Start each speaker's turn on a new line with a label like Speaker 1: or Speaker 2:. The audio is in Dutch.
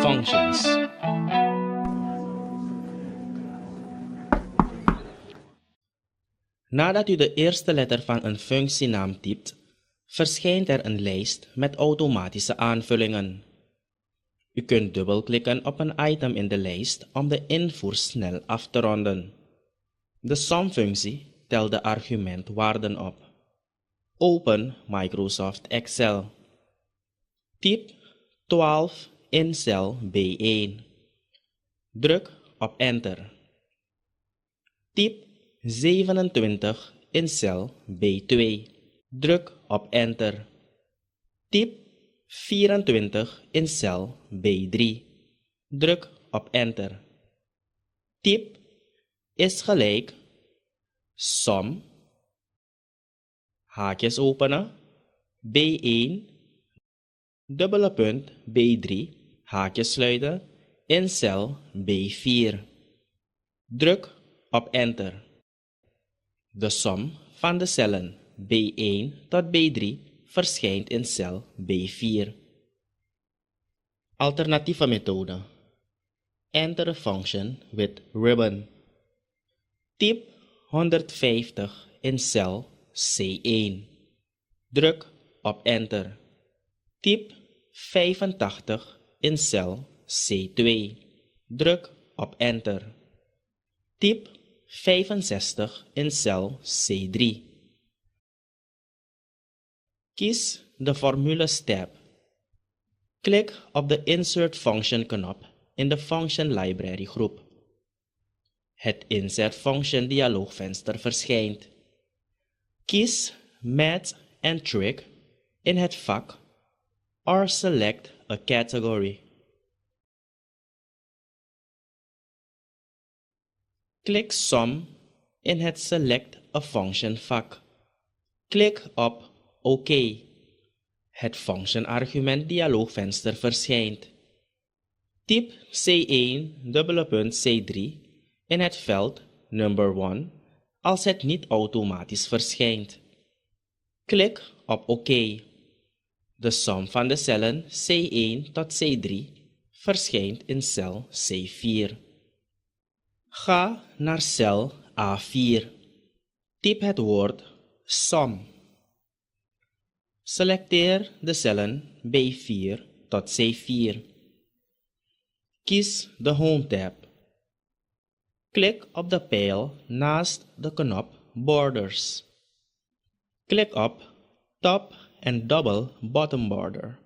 Speaker 1: Functions. Nadat u de eerste letter van een functienaam typt, verschijnt er een lijst met automatische aanvullingen. U kunt dubbelklikken op een item in de lijst om de invoer snel af te ronden. De somfunctie telt de argumentwaarden op. Open Microsoft Excel. Typ 12 in cel B1. Druk op Enter. Typ 27 in cel B2. Druk op Enter. Typ 24 in cel B3. Druk op Enter. Typ is gelijk som, haakjes openen, B1, dubbele punt B3, haakjes sluiten, in cel B4. Druk op Enter. De som van de cellen B1 tot B3 verschijnt in cel B4. Alternatieve methode. Enter a function with ribbon. Typ 150 in cel C1. Druk op Enter. Typ 85 in cel C2. Druk op Enter. Typ 65 in cel C3. Kies de Formules tab. Klik op de Insert Function knop in de Function Library groep. Het Insert Function dialoogvenster verschijnt. Kies Math and Trick in het vak or select a category. Klik Sum in het Select a Function vak. Klik op OK. Het function argument dialoogvenster verschijnt. Typ C1 C3 in het veld number 1 als het niet automatisch verschijnt. Klik op OK. De som van de cellen C1 tot C3 verschijnt in cel C4. Ga naar cel A4. Typ het woord som. Selecteer de cellen B4 tot C4. Kies de Home tab. Klik op de pijl naast de knop Borders. Klik op Top en Double Bottom Border.